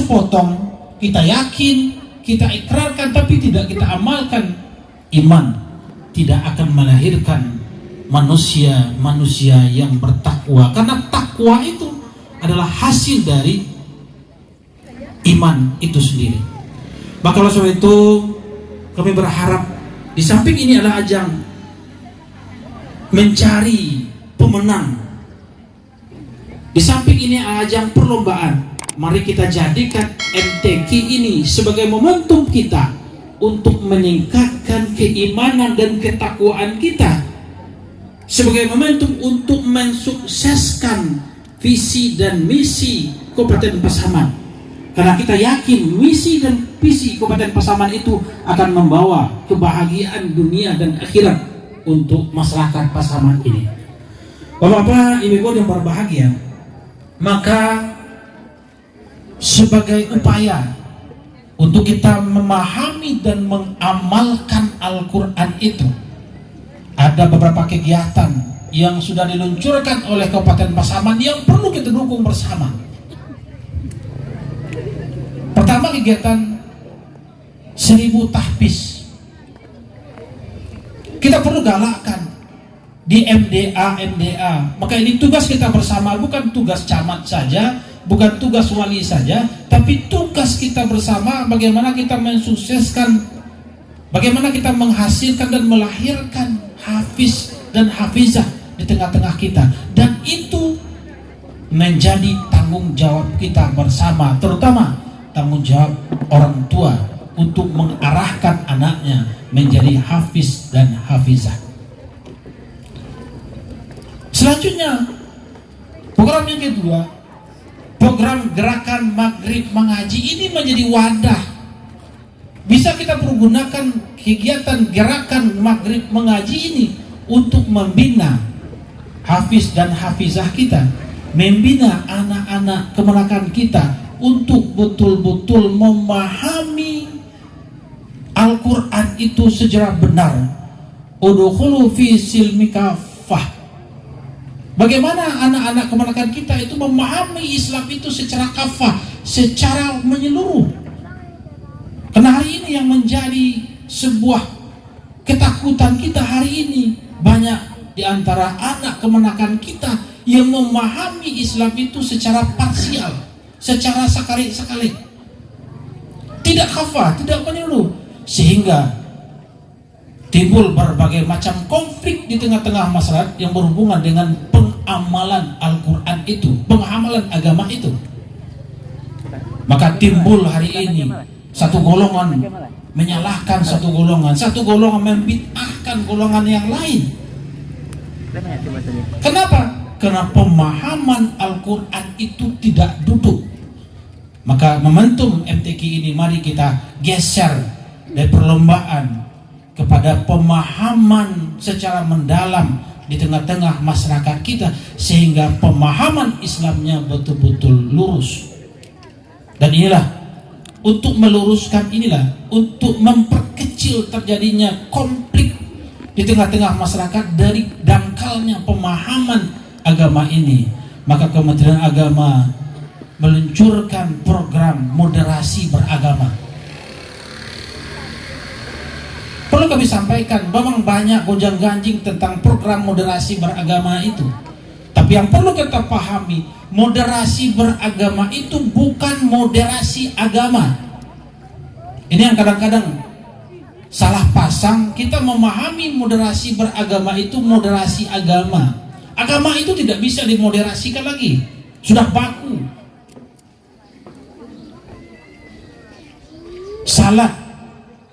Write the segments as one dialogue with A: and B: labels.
A: sepotong, kita yakin, kita ikrarkan, tapi tidak kita amalkan, iman tidak akan melahirkan manusia yang bertakwa. Karena takwa itu adalah hasil dari iman itu sendiri. Maka oleh sebab itu kami berharap di samping ini adalah ajang mencari pemenang, di samping ini adalah ajang perlombaan. Mari kita jadikan MTQ ini sebagai momentum kita untuk meningkatkan keimanan dan ketakwaan kita, sebagai momentum untuk mensukseskan visi dan misi Kabupaten Pasaman. Karena kita yakin misi dan visi Kabupaten Pasaman itu akan membawa kebahagiaan dunia dan akhirat untuk masyarakat Pasaman ini. Bapak-bapak, ibu-ibu yang berbahagia, maka sebagai upaya untuk kita memahami dan mengamalkan Al-Quran itu, ada beberapa kegiatan yang sudah diluncurkan oleh Kabupaten Pasaman yang perlu kita dukung bersama. Pertama, kegiatan 1000 tahfiz. Kita perlu galakkan di MDA. Maka ini tugas kita bersama, bukan tugas camat saja, bukan tugas wali saja, tapi tugas kita bersama bagaimana kita mensukseskan, bagaimana kita menghasilkan dan melahirkan hafiz dan hafizah di tengah-tengah kita. Dan itu menjadi tanggung jawab kita bersama, terutama tanggung jawab orang tua untuk mengarahkan anaknya menjadi hafiz dan hafizah. Selanjutnya, program yang kedua, program gerakan maghrib mengaji ini menjadi wadah. Bisa kita pergunakan kegiatan gerakan maghrib mengaji ini untuk membina hafiz dan hafizah kita, membina anak-anak kemenakan kita untuk betul-betul memahami Al-Quran itu secara benar. Udkhulu fi silmi kafah. Bagaimana anak-anak kemenakan kita itu memahami Islam itu secara kafah, secara menyeluruh. Karena hari ini yang menjadi sebuah ketakutan kita hari ini, banyak di antara anak kemenakan kita yang memahami Islam itu secara parsial, secara sekali-sekali, tidak kafah, tidak menyeluruh, sehingga timbul berbagai macam konflik di tengah-tengah masyarakat yang berhubungan dengan pengamalan Al-Quran itu, pengamalan agama itu. Maka timbul hari ini satu golongan menyalahkan satu golongan membid'ahkan golongan yang lain. Kenapa? Karena pemahaman Al-Quran itu tidak duduk. Maka momentum MTQ ini mari kita geser dari perlombaan kepada pemahaman secara mendalam di tengah-tengah masyarakat kita, sehingga pemahaman Islamnya betul-betul lurus. Dan inilah, untuk meluruskan inilah, untuk memperkecil terjadinya konflik di tengah-tengah masyarakat dari dangkalnya pemahaman agama ini, maka Kementerian Agama meluncurkan program moderasi beragama. Perlu kami sampaikan, memang banyak gonjang-ganjing tentang program moderasi beragama itu. Tapi yang perlu kita pahami, moderasi beragama itu bukan moderasi agama. Ini yang kadang-kadang salah pasang. Kita memahami moderasi beragama itu moderasi agama. Agama itu tidak bisa dimoderasikan lagi, sudah baku. Salat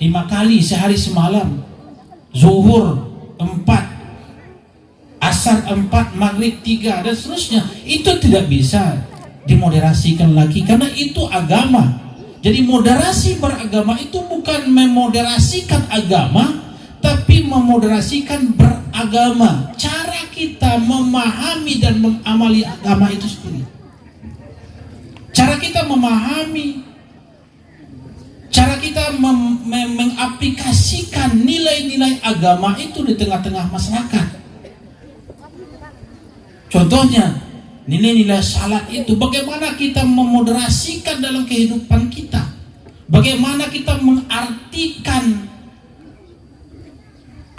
A: 5 kali sehari semalam, zuhur 4, asar 4, maghrib 3, dan seterusnya. Itu tidak bisa dimoderasikan lagi, karena itu agama. Jadi moderasi beragama itu bukan memoderasikan agama, tapi memoderasikan beragama. Cara kita memahami dan mengamali agama itu sendiri. Cara kita memahami, cara kita mengaplikasikan nilai-nilai agama itu di tengah-tengah masyarakat. Contohnya, nilai-nilai salat itu, bagaimana kita memoderasikan dalam kehidupan kita, bagaimana kita mengartikan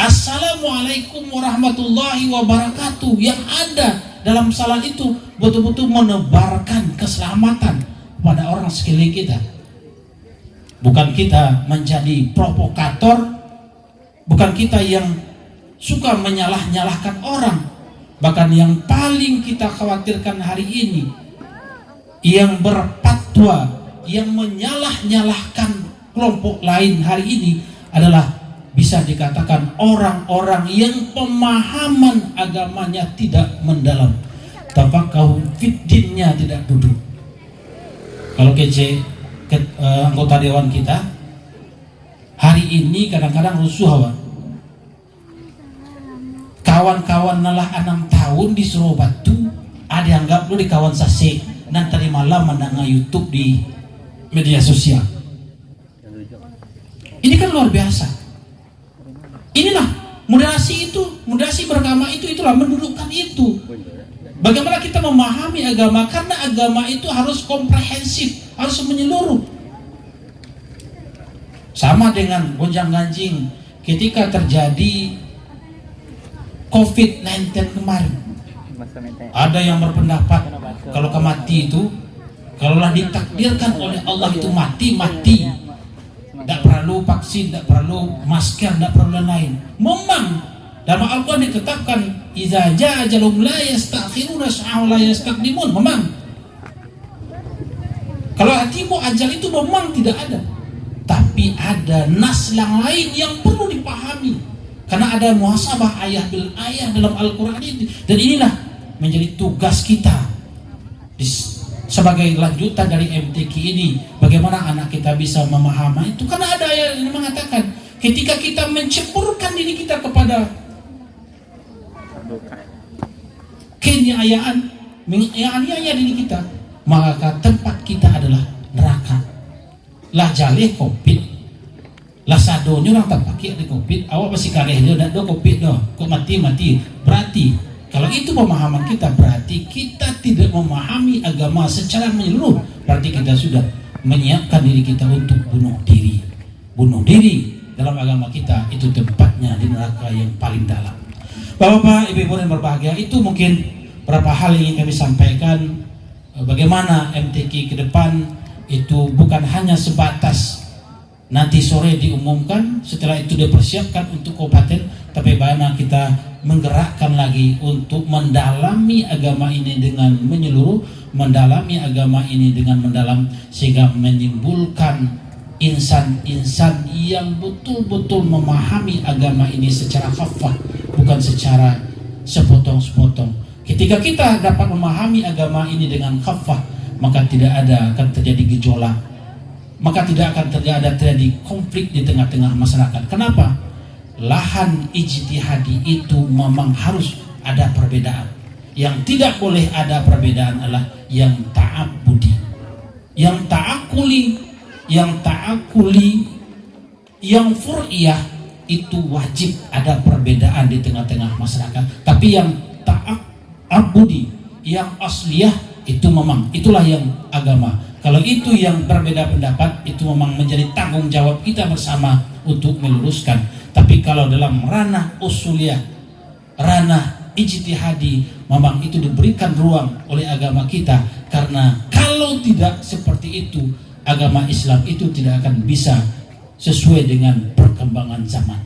A: Assalamualaikum warahmatullahi wabarakatuh yang ada dalam salat itu betul-betul menebarkan keselamatan pada orang sekeliling kita. Bukan kita menjadi provokator, bukan kita yang suka menyalah-nyalahkan orang. Bahkan yang paling kita khawatirkan hari ini, yang berfatwa, yang menyalah-nyalahkan kelompok lain hari ini adalah bisa dikatakan orang-orang yang pemahaman agamanya tidak mendalam, tafaqahu fiddinnya tidak duduk. Kalau anggota dewan kita hari ini kadang-kadang rusuh, kawan-kawan nalah 6 tahun di Surabaya ada yang anggap lu di kawan sase nanti tadi malam mendengar YouTube di media sosial. Ini kan luar biasa. Inilah moderasi itu, moderasi beragama itulah mendudukkan itu. Bagaimana kita memahami agama, karena agama itu harus komprehensif, harus menyeluruh. Sama dengan gonjang-ganjing ketika terjadi COVID-19 kemarin. Ada yang berpendapat kalau kemati itu, kalaulah ditakdirkan oleh Allah itu mati. Tidak perlu vaksin, tidak perlu masker, tidak perlu lain. Memang dalam Al-Quran ditetapkan idza jaa ajalum la yastakhiruna sa'ah la yastaqdimun. Memang kalau hatimu ajal itu memang tidak ada, tapi ada nas yang lain yang perlu dipahami. Karena ada muhasabah ayah bil ayah dalam Al-Quran ini. Dan inilah menjadi tugas kita sebagai lanjutan dari MTQ ini. Bagaimana anak kita bisa memahami itu. Karena ada ayat yang mengatakan ketika kita mencemburkan diri kita kepada kenyayaan, menganiaya diri kita, maka tempat kita adalah neraka. Lah jalih COVID, lah sadonya orang tak pakai di COVID, awak masih kareh dia dak do COVID do, kok mati. Berarti kalau itu pemahaman kita, berarti kita tidak memahami agama secara menyeluruh. Berarti kita sudah menyiapkan diri kita untuk bunuh diri. Bunuh diri dalam agama kita itu tempatnya di neraka yang paling dalam. Bapak-bapak, ibu-ibu yang berbahagia, itu mungkin beberapa hal yang ingin kami sampaikan. Bagaimana MTQ ke depan itu bukan hanya sebatas nanti sore diumumkan, setelah itu dipersiapkan untuk kabupaten, tapi bagaimana kita menggerakkan lagi untuk mendalami agama ini dengan menyeluruh, mendalami agama ini dengan mendalam, sehingga menimbulkan insan-insan yang betul-betul memahami agama ini secara khafah, bukan secara sepotong-sepotong. Ketika kita dapat memahami agama ini dengan khafah, maka tidak akan terjadi gejolak, maka tidak akan terjadi konflik di tengah-tengah masyarakat. Kenapa? Lahan ijtihadi itu memang harus ada perbedaan. Yang tidak boleh ada perbedaan adalah yang ta'abbudi, yang ta'akuli, yang fur'iyah itu wajib ada perbedaan di tengah-tengah masyarakat. Tapi yang ta'abbudi, yang asliyah itu memang itulah yang agama. Kalau itu yang berbeda pendapat, itu memang menjadi tanggung jawab kita bersama untuk meluruskan. Tapi kalau dalam ranah usuliyah, ranah ijtihadi, memang itu diberikan ruang oleh agama kita. Karena kalau tidak seperti itu, agama Islam itu tidak akan bisa sesuai dengan perkembangan zaman.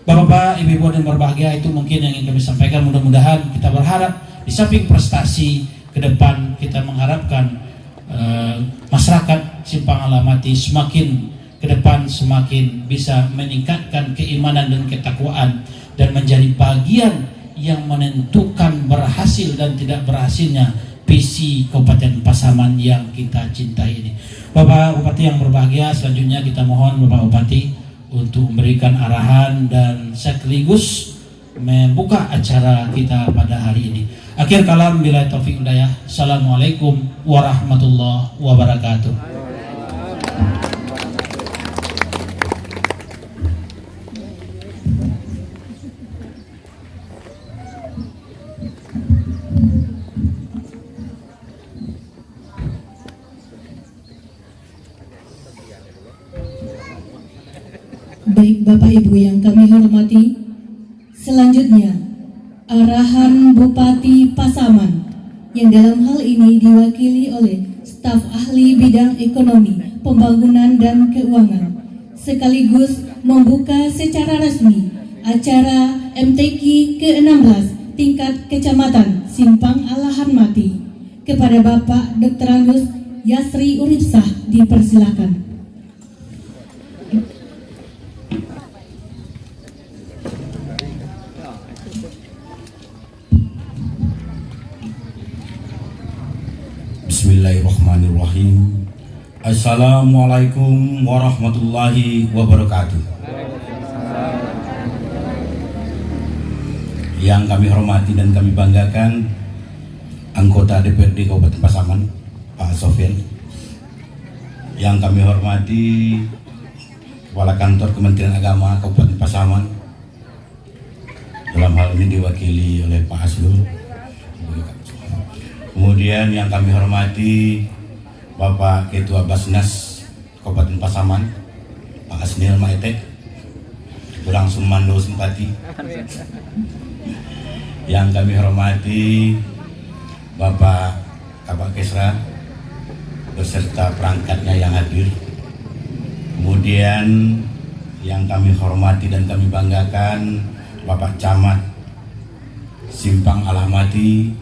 A: Bapak-bapak, ibu-ibu yang berbahagia, itu mungkin yang ingin kami sampaikan. Mudah-mudahan kita berharap di samping prestasi ke depan, kita mengharapkan masyarakat Simpang Alamati semakin ke depan semakin bisa meningkatkan keimanan dan ketakwaan, dan menjadi bagian yang menentukan berhasil dan tidak berhasilnya visi Kabupaten Pasaman yang kita cintai ini. Bapak Bupati yang berbahagia, selanjutnya kita mohon Bapak Bupati untuk memberikan arahan dan sekaligus membuka acara kita pada hari ini. Akhir kalam, bila taufik hidayah. Assalamualaikum warahmatullahi wabarakatuh.
B: Baik Bapak Ibu yang kami hormati, selanjutnya arahan Bupati Pasaman yang dalam hal ini diwakili oleh staf ahli bidang ekonomi, pembangunan dan keuangan, sekaligus membuka secara resmi acara MTQ ke-16 tingkat Kecamatan Simpang Alahan Mati. Kepada Bapak Dr. Angus Yasri Uripsah dipersilakan.
C: Bismillahirrahmanirrahim. Assalamualaikum warahmatullahi wabarakatuh. Yang kami hormati dan kami banggakan anggota DPRD Kabupaten Pasaman, Pak Sofian. Yang kami hormati Kepala Kantor Kementerian Agama Kabupaten Pasaman, dalam hal ini diwakili oleh Pak Aslul. Kemudian yang kami hormati Bapak Ketua Basnas Kabupaten Pasaman, Pak Asnil Maete, kurang sumando simpati. Yang kami hormati Bapak Kabak Kesra beserta perangkatnya yang hadir. Kemudian yang kami hormati dan kami banggakan Bapak Camat Simpang Alahamati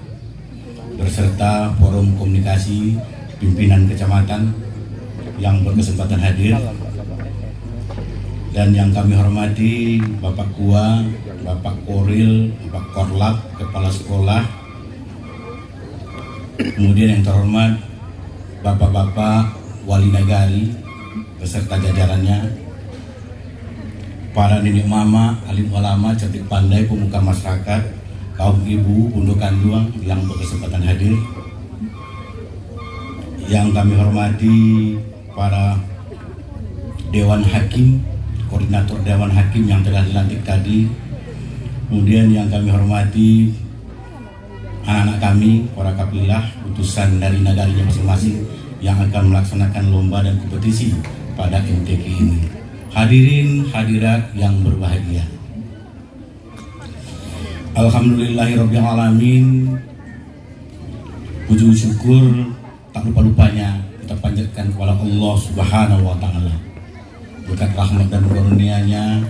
C: berserta forum komunikasi pimpinan kecamatan yang berkesempatan hadir, dan yang kami hormati Bapak Kua, Bapak Koril, Bapak Korlap, Kepala Sekolah, kemudian yang terhormat Bapak-Bapak Wali Nagari beserta jajarannya, para nenek mama, alim ulama, cerdik pandai, pemuka masyarakat, kaum ibu, pondok kanduang yang berkesempatan hadir. Yang kami hormati para Dewan Hakim, koordinator Dewan Hakim yang telah dilantik tadi. Kemudian yang kami hormati anak-anak kami, para kapilah, utusan dari negarinya masing-masing yang akan melaksanakan lomba dan kompetisi pada MTQ ini. Hadirin hadirat yang berbahagia, alhamdulillahirrabbilalamin. Puji syukur tak lupa-lupanya kita panjatkan kepada Allah Subhanahu wa Ta'ala. Berkat rahmat dan karunia-Nya,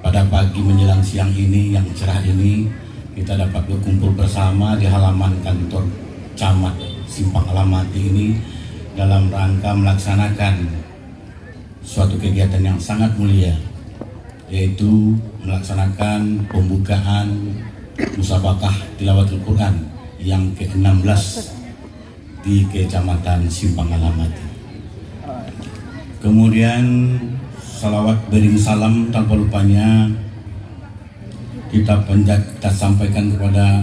C: pada pagi menjelang siang ini yang cerah ini, kita dapat berkumpul bersama di halaman kantor Camat Simpang Alahamati ini dalam rangka melaksanakan suatu kegiatan yang sangat mulia, yaitu melaksanakan pembukaan musabakah tilawatul Quran yang ke-16 di Kecamatan Simpang Alahamati. Kemudian salawat bering salam tanpa lupanya kita sampaikan kepada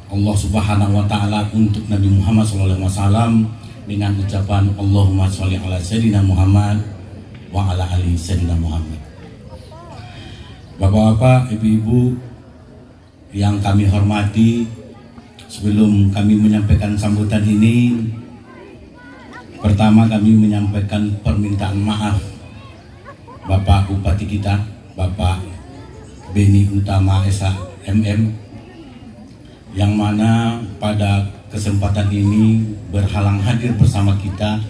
C: Allah Subhanahu wa Ta'ala untuk Nabi Muhammad SAW dengan ucapan Allahumma sholli ala sayyidina Muhammad wa ala ali sayyidina Muhammad. Bapak-bapak, ibu-ibu yang kami hormati, sebelum kami menyampaikan sambutan ini, pertama kami menyampaikan permintaan maaf Bapak Bupati kita, Bapak Beni Utama Esa MM, yang mana pada kesempatan ini berhalang hadir bersama kita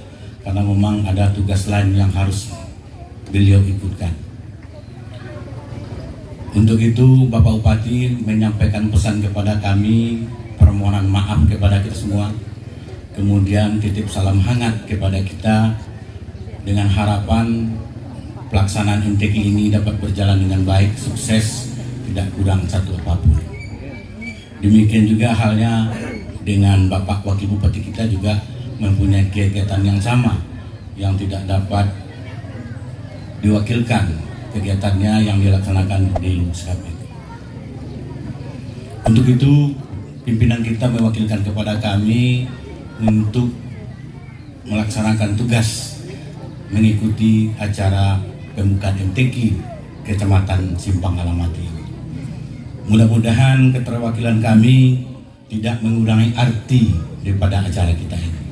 C: karena memang ada tugas lain yang harus beliau ikutkan. Untuk itu Bapak Bupati menyampaikan pesan kepada kami, permohonan maaf kepada kita semua, kemudian titip salam hangat kepada kita dengan harapan pelaksanaan MTQ ini dapat berjalan dengan baik, sukses, tidak kurang satu apapun. Demikian juga halnya dengan Bapak Wakil Bupati kita juga mempunyai kegiatan yang sama yang tidak dapat diwakilkan kegiatannya yang dilaksanakan di Luskapit. Untuk itu pimpinan kita mewakilkan kepada kami untuk melaksanakan tugas mengikuti acara pembukaan MTQ Kecamatan Simpang Alahamati. Mudah-mudahan keterwakilan kami tidak mengurangi arti daripada acara kita ini.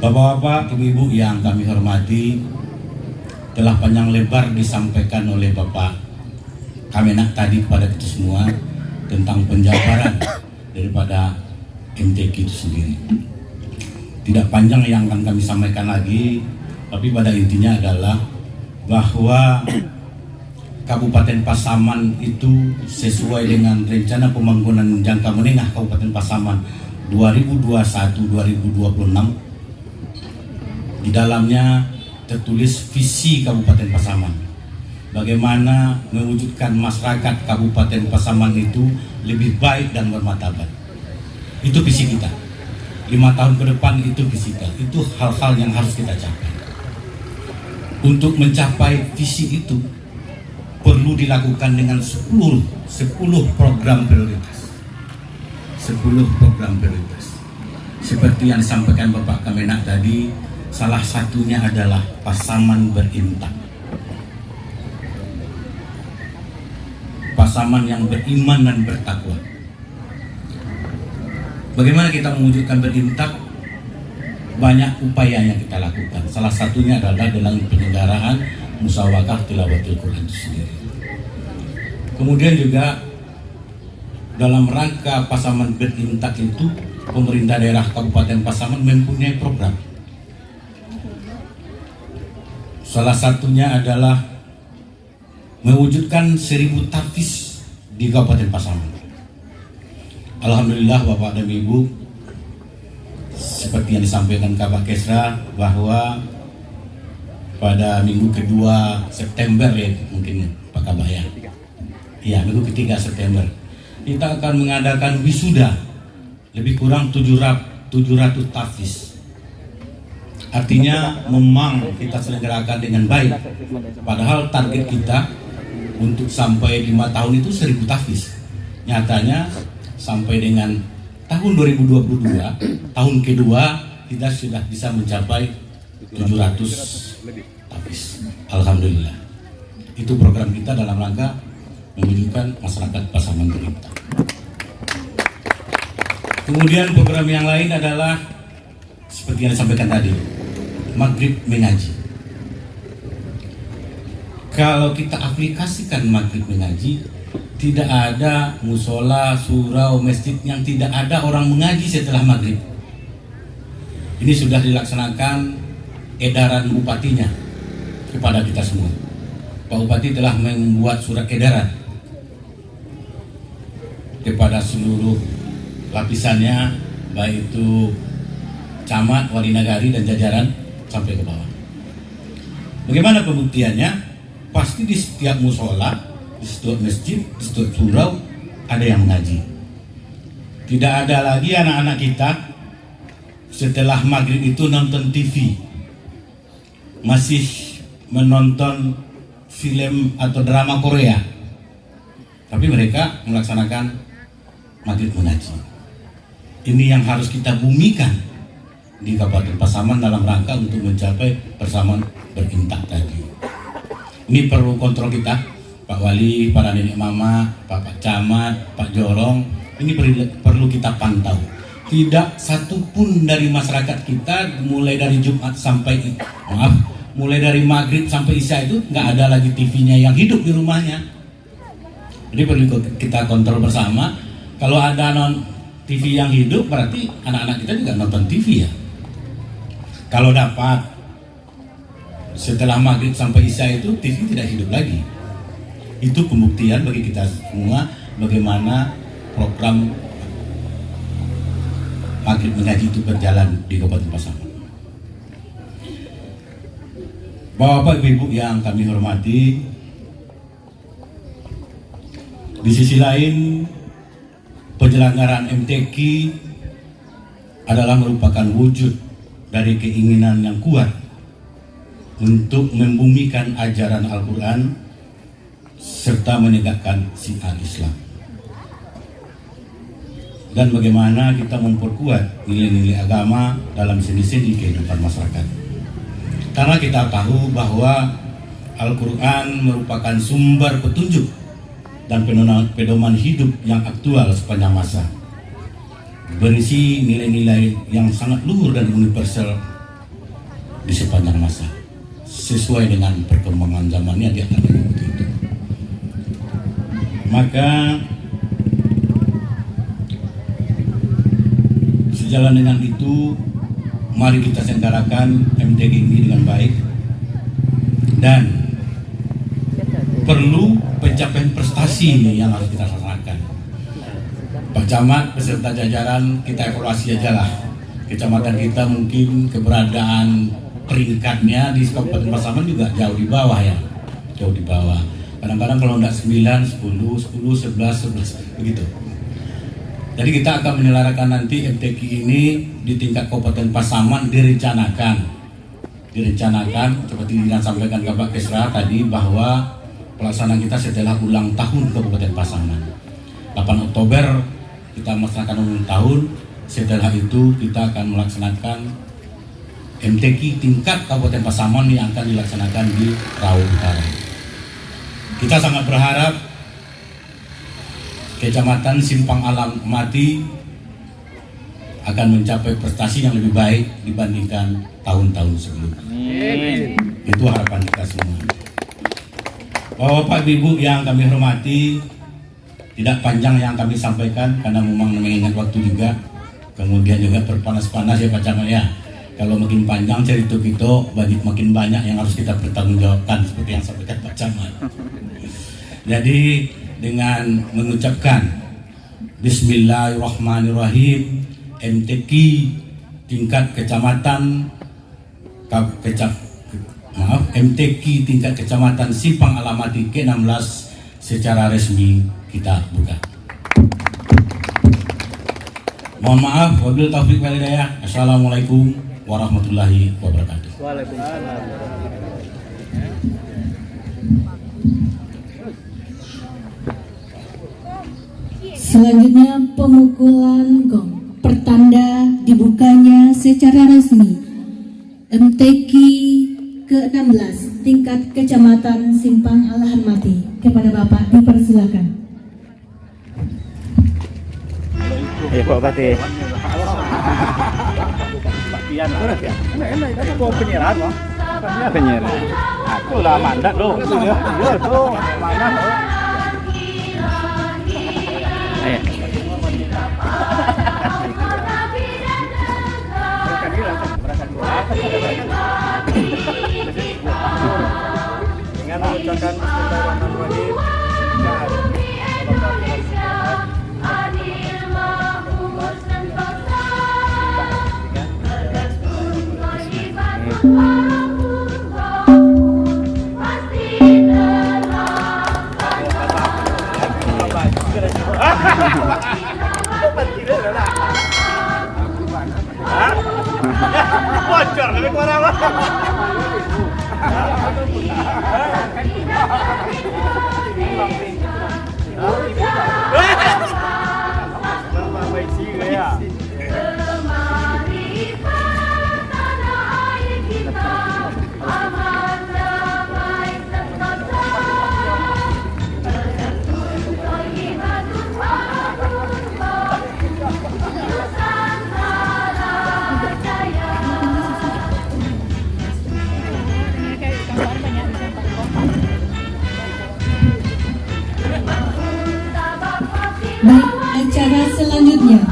C: Bapak-bapak, ibu-ibu yang kami hormati, telah panjang lebar disampaikan oleh Bapak Kamenak tadi kepada kita semua tentang penjabaran daripada MTQ itu sendiri. Tidak panjang yang akan kami sampaikan lagi, tapi pada intinya adalah bahwa Kabupaten Pasaman itu sesuai dengan rencana pembangunan jangka menengah Kabupaten Pasaman 2021-2026. Di dalamnya tertulis visi Kabupaten Pasaman. Bagaimana mewujudkan masyarakat Kabupaten Pasaman itu lebih baik dan bermartabat. Itu visi kita. 5 tahun ke depan itu visi kita. Itu hal-hal yang harus kita capai. Untuk mencapai visi itu perlu dilakukan dengan 10 program prioritas. 10 program prioritas. Seperti yang disampaikan Bapak Kamenak tadi, salah satunya adalah Pasaman berintak. Pasaman yang beriman dan bertakwa. Bagaimana kita mewujudkan berintak? Banyak upaya yang kita lakukan. Salah satunya adalah dalam penyelenggaraan musyawarah tilawatul Quran itu sendiri. Kemudian juga dalam rangka Pasaman berintak itu, pemerintah daerah Kabupaten Pasaman mempunyai program. Salah satunya adalah mewujudkan 1000 tahfiz di Kabupaten Pasaman. Alhamdulillah Bapak dan Ibu, seperti yang disampaikan Kabak Kesra bahwa pada minggu kedua September ya mungkin Pak Kabak ya. Iya, minggu ketiga September kita akan mengadakan wisuda lebih kurang 700 tahfiz. Artinya memang kita selenggarakan dengan baik. Padahal target kita untuk sampai 5 tahun itu 1000 tahfiz. Nyatanya sampai dengan tahun 2022, tahun kedua kita sudah bisa mencapai 700 tahfiz. Alhamdulillah. Itu program kita dalam rangka mewujudkan masyarakat Pasaman berintak. Kemudian program yang lain adalah seperti yang disampaikan tadi, Maghrib mengaji. Kalau kita aplikasikan Maghrib mengaji, tidak ada musola, surau, masjid yang tidak ada orang mengaji setelah maghrib. Ini sudah dilaksanakan edaran bupatinya kepada kita semua. Pak Bupati telah membuat surat edaran kepada seluruh lapisannya, baik itu camat, wali nagari dan jajaran sampai ke bawah. Bagaimana pembuktiannya? Pasti di setiap musola, di setiap masjid, di setiap surau ada yang mengaji. Tidak ada lagi anak-anak kita setelah maghrib itu nonton TV, masih menonton film atau drama Korea, tapi mereka melaksanakan maghrib mengaji. Ini yang harus kita bumikan di Kabupaten Pasaman dalam rangka untuk mencapai persamaan berintak tadi. Ini perlu kontrol kita, Pak Wali, para nenek mama, Pak Camat, Pak Jorong, ini perlu kita pantau. Tidak satupun dari masyarakat kita, mulai dari Jumat sampai mulai dari maghrib sampai isya itu nggak ada lagi TV-nya yang hidup di rumahnya. Jadi perlu kita kontrol bersama. Kalau ada TV yang hidup, berarti anak-anak kita juga nonton TV ya. Kalau dapat setelah maghrib sampai isya itu TV tidak hidup lagi. Itu pembuktian bagi kita semua bagaimana program maghrib mengaji itu berjalan di Kabupaten Pasaman. Bapak Ibu yang kami hormati, di sisi lain penyelenggaraan MTQ adalah merupakan wujud dari keinginan yang kuat untuk membumikan ajaran Al-Quran serta menegakkan syiar Islam. Dan bagaimana kita memperkuat nilai-nilai agama dalam sendi-sendi kehidupan masyarakat. Karena kita tahu bahwa Al-Quran merupakan sumber petunjuk dan pedoman hidup yang aktual sepanjang masa, berisi nilai-nilai yang sangat luhur dan universal di sepanjang masa. sesuai dengan perkembangan zamannya dia akan mengikuti itu. Maka sejalan dengan itu, mari kita selenggarakan MTQ ini dengan baik, dan perlu pencapaian prestasi ini yang harus kita laksanakan. Pak Camat beserta jajaran, kita evaluasi aja lah kecamatan kita, mungkin keberadaan peringkatnya di Kabupaten Pasaman juga jauh di bawah ya, jauh di bawah. Kadang-kadang kalau enggak 9, 10, 11 begitu. Jadi kita akan menyelenggarakan nanti MTQ ini di tingkat Kabupaten Pasaman, direncanakan seperti yang disampaikan Bapak Kesra tadi, bahwa pelaksanaan kita setelah ulang tahun Kabupaten Pasaman 8 Oktober kita melaksanakan ulang tahun. Setelah itu kita akan melaksanakan MTQ tingkat Kabupaten Pasaman yang akan dilaksanakan di Rawa Utara. Kita sangat berharap Kecamatan Simpang Alamati akan mencapai prestasi yang lebih baik dibandingkan tahun-tahun sebelumnya. Itu harapan kita semua. Bapak Ibu yang kami hormati, tidak panjang yang kami sampaikan karena memang mengingat waktu juga. Kemudian juga berpanas-panas ya Pak Camat ya. Kalau makin panjang cerita kita, makin banyak yang harus kita bertanggungjawabkan seperti yang sampaikan Pak Camat. Jadi dengan mengucapkan Bismillahirrahmanirrahim, MTQ tingkat kecamatan MTQ tingkat kecamatan Simpang Alamati ke-16 secara resmi kita buka. Mohon maaf, wabillahi taufiq wal hidayah. Assalamualaikum warahmatullahi wabarakatuh.
D: Waalaikumsalam.
B: Selanjutnya pemukulan gong pertanda dibukanya secara resmi MTQ ke-16 tingkat kecamatan Simpang Alamati. Kepada Bapak dipersilakan.
D: Ayo Pak Bupati. Penyiaran. Aku lah mandat loh. Ya tuh mana tuh? Ayo. Dengan mengucapkan Bismillahirrahmanirrahim. Bocor lebih kurang lah.
B: Baik, acara selanjutnya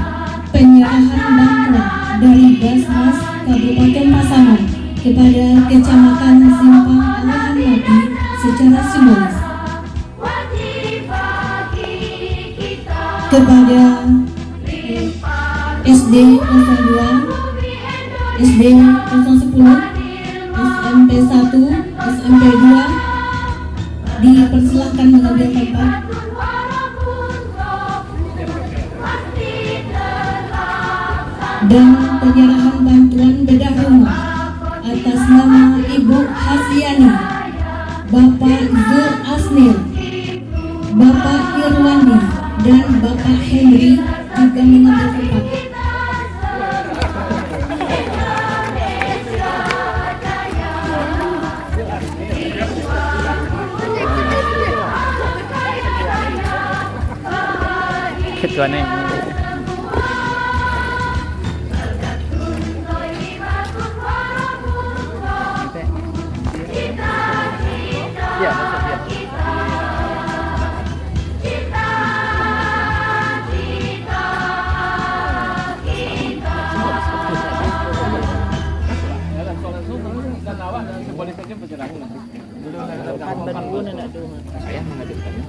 B: penyerahan bantuan dari Basmas Kabupaten Pasaman kepada Kecamatan Simpang Alamati secara simbolis. Kepada SD 02, SD 010, SMP 1, SMP 2 dipersilahkan mengambil tempat. Dan penyerahan bantuan bedah rumah atas nama Ibu Hasyani, Bapak Zul Asnil, Bapak Irwandi, dan Bapak Henry juga mengambil tempat.
D: Ketua nih. Saya mengajukannya.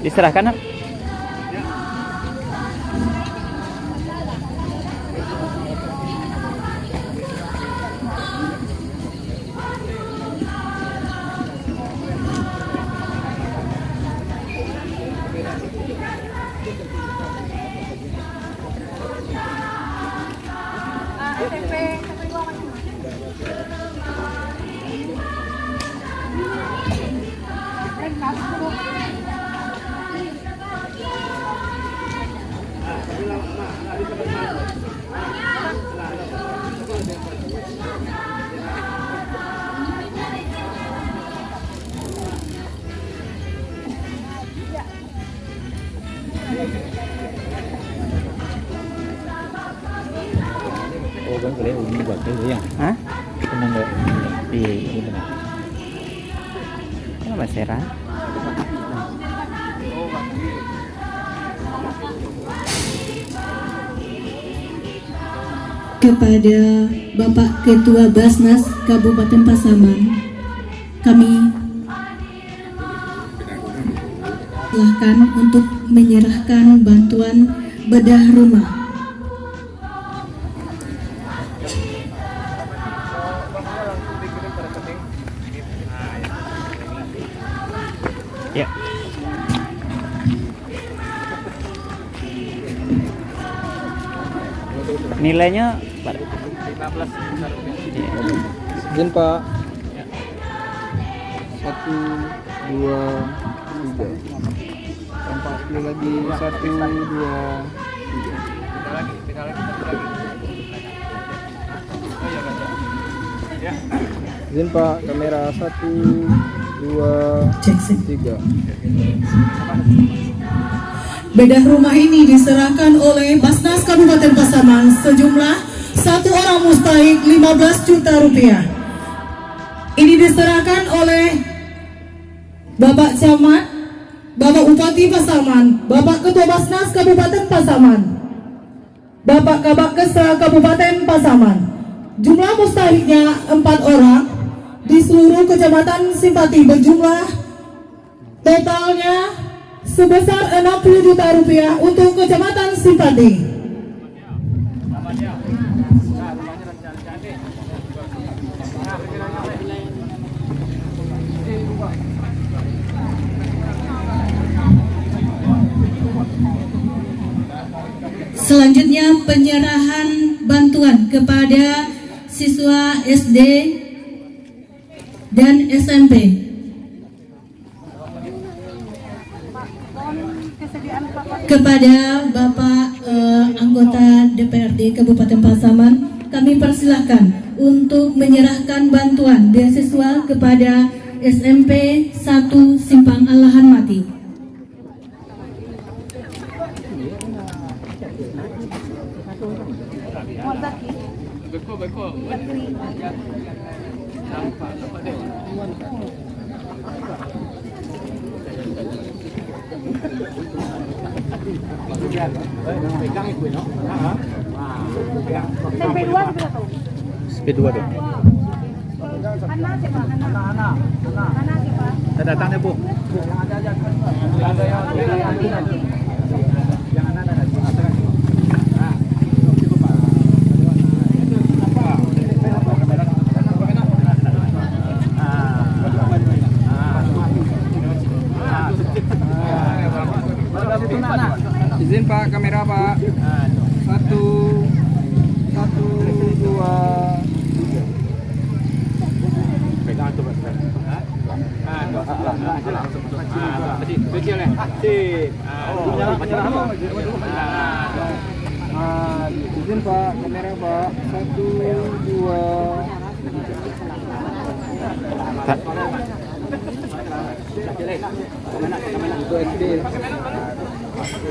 D: Diserahkan. Oh, kan kalian ini buat itu ya? Hah? Tenang nggak? Iya, ini benar. Kenapa serah?
B: Kepada Bapak Ketua Basnas Kabupaten Pasaman, kami silakan untuk menyerahkan bantuan bedah rumah.
D: Ya. Nilainya 15 juta rupiah.
E: Izin Pak. 1, 2, 3. Tampak sekali lagi 1, 2, 3. Izin Pak, kamera 1, 2, 3.
B: Bedah rumah ini diserahkan oleh Basnas Kabupaten Pasaman sejumlah 1 orang mustahik 15 juta rupiah. Ini diserahkan oleh Bapak Camat, Bapak Bupati Pasaman, Bapak Ketua Basnas Kabupaten Pasaman, Bapak Kabak Kesra Kabupaten Pasaman. Jumlah mustahiknya 4 orang di seluruh kecamatan Simpati, berjumlah totalnya sebesar 60 juta rupiah untuk kecamatan Simpati. Selanjutnya penyerahan bantuan kepada siswa SD dan SMP. Kepada Bapak anggota DPRD Kabupaten Pasaman, kami persilahkan untuk menyerahkan bantuan beasiswa kepada SMP 1 Simpang Alahan Mati.
D: Speed 2 dong. Ada datangnya Bu.
E: Izin Pak, kamera Pak. 1, 2, 3.
D: Pegang tuh Mas. Tadi kecil ya. Sip. Oh, jalan.
E: Izin Pak, kamera Pak. 1, 2. Untuk SD.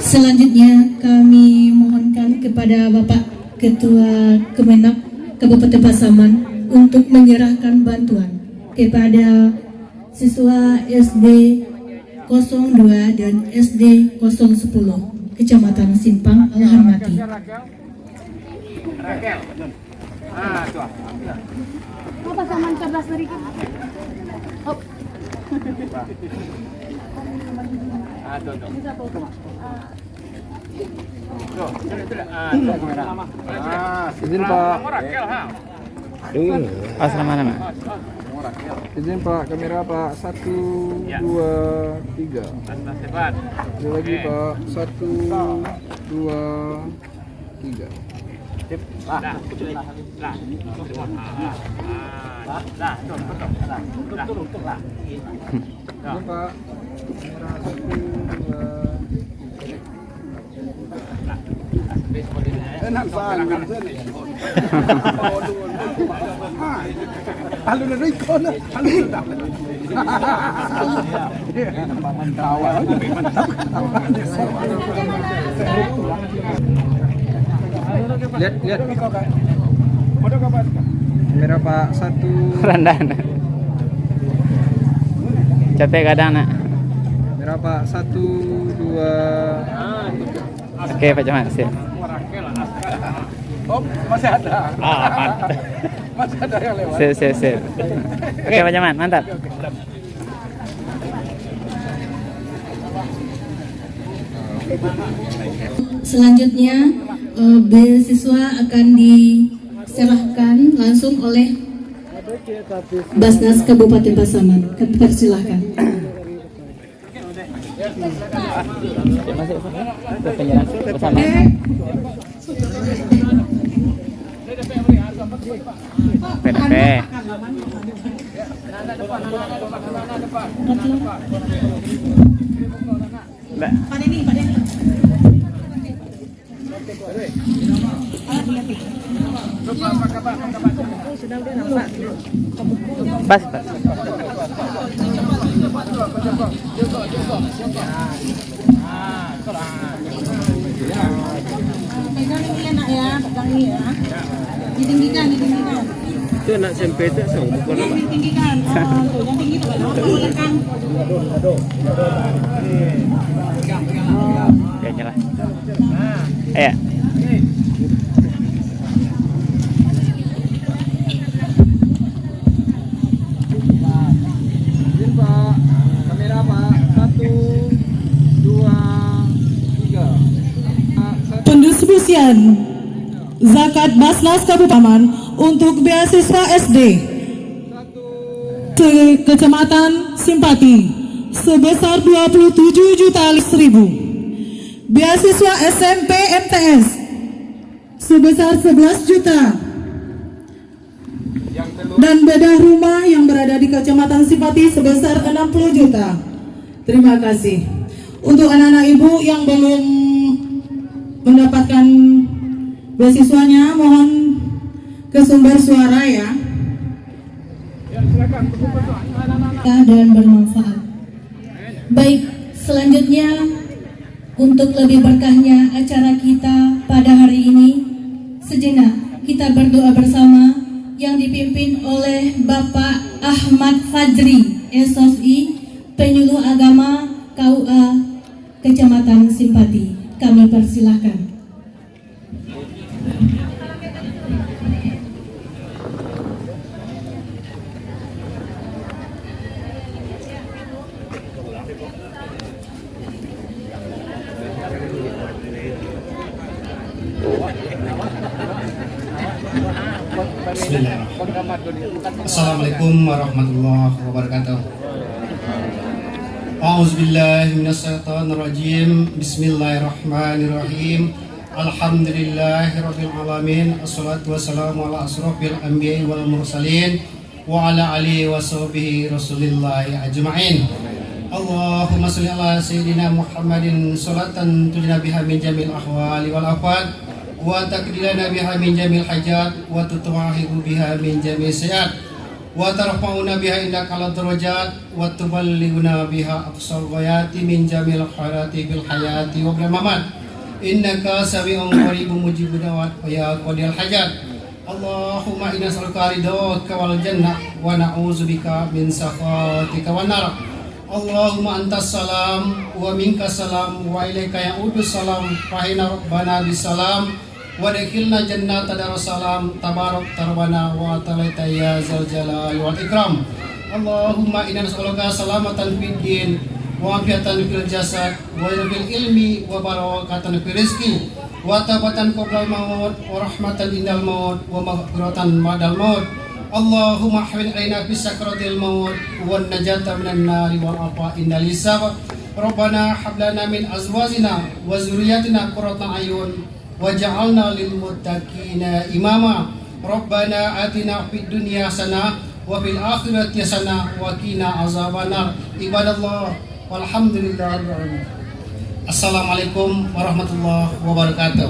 B: Selanjutnya kami mohonkan kepada Bapak Ketua Kemenak Kabupaten Pasaman untuk menyerahkan bantuan kepada siswa SD 02 dan SD 010 Kecamatan Simpang Alhamati.
F: Pasaman 14 dari
E: Izin Pak.
D: Sama-sama.
E: Izin Pak, kamera Pak. 1, 2, 3. Sekali lagi Pak. 1, 2, 3. Izin Pak. Kamera 1, 2. Enak banget. Halo dari kona, halo sudah. Lihat. Kamera Pak 1.
D: Rendah. Capek kadang nak.
E: Kamera Pak 1, 2.
D: Oke Pak Camat, sip.
E: Oh, masih ada.
D: Mantap.
E: Masih ada yang lewat.
D: Sip. Oke Pak Camat, mantap.
B: Selanjutnya beasiswa akan diserahkan langsung oleh Basnas Kabupaten Pasaman. Kami persilahkan.
D: Masuk penyerang bersama. PDP. Pas.
F: pegang ini enak ya, pegang ini ya. Ditinggikan.
E: Itu anak SMP itu bukan apa?
F: Ditinggikan. Tuh, yang tinggi tuh belakang.
D: Ya nyala. Ayo.
E: Izin Pak, kamera Pak. 1, 2, 3.
G: Pendistribusian zakat Basnas Kabupaten untuk beasiswa SD ke Kecamatan Simpati sebesar 27.000. Beasiswa SMP MTS sebesar 11 juta. Dan bedah rumah yang berada di Kecamatan Simpati sebesar 60 juta. Terima kasih. Untuk anak-anak ibu yang belum mendapatkan beasiswanya, mohon ke sumber suara ya.
B: Dan bermanfaat. Baik, selanjutnya untuk lebih berkahnya acara kita pada hari ini, sejenak kita berdoa bersama yang dipimpin oleh Bapak Ahmad Fajri, SOSI, penyuluh agama KUA Kecamatan Simpati. Kami persilahkan.
H: Assalamualaikum warahmatullahi wabarakatuh. A'udzubillahi minasyaitonirrajim. Bismillahirrahmanirrahim. Alhamdulillahirabbil alamin. Assalatu wassalamu ala asrofil anbiya'i wal mursalin wa ala alihi wa sahbihi rasulillahi ajma'in. Allahumma sholli ala sayyidina Muhammadin sholatan tujina biha min jamil ahwali wal afat wa taqdilana biha min jamil hajat wa tutwahibu biha min jamil sayiat wa tarfa'una biha indaka ala darajat wa tuballighuna biha aqsal ghayati min jamil khairati bil hayati wa bil mamat innaka sami'un qaribun mujibud da'wat wa ya qadil hajat Allahumma inna nas'aluka ridhaka wal jannah wa na'udzubika min sakhatika wan nar Allahumma antas salam wa minkas salam wa ilaika ya'udus salam fahina rabbana bisalam wa dakhilna jannata darussalam tabarak tarbana wa talaita ya zal jalal wal ikram Allahumma inna nas'aluka salamatan fid din wa afiatan fil jasad wa fil ilmi wa barakatan fil rizqi wa tabatan qabla maut wa rahmatan indal maut wa maghfiratan ba'dal maut Allahumma hawil alaina fi sakratil maut wan najata minan nari wal afa innal hisab Rabbana hab lana min azwajina wa zurriyyatina qurrata ayun waj'alna lil muttaqina imama Rabbana atina fid dunya hasanah wa fil akhirati hasanah wa qina azabannar ibadallah walhamdulillahirabbil alamin. Assalamualaikum warahmatullahi wabarakatuh.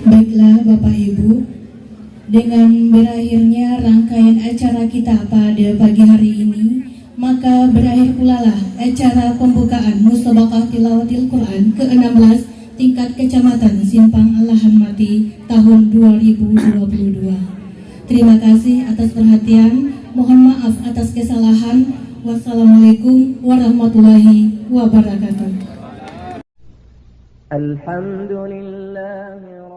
B: Baiklah Bapak Ibu, dengan berakhirnya rangkaian acara kita pada pagi hari ini, maka berakhir pula lah acara pembukaan Musabaqah Tilawatil Quran ke-16 tingkat Kecamatan Simpang Alahan Mati tahun 2022. Terima kasih atas perhatian, mohon maaf atas kesalahan. Wassalamualaikum warahmatullahi wabarakatuh.
I: Alhamdulillah.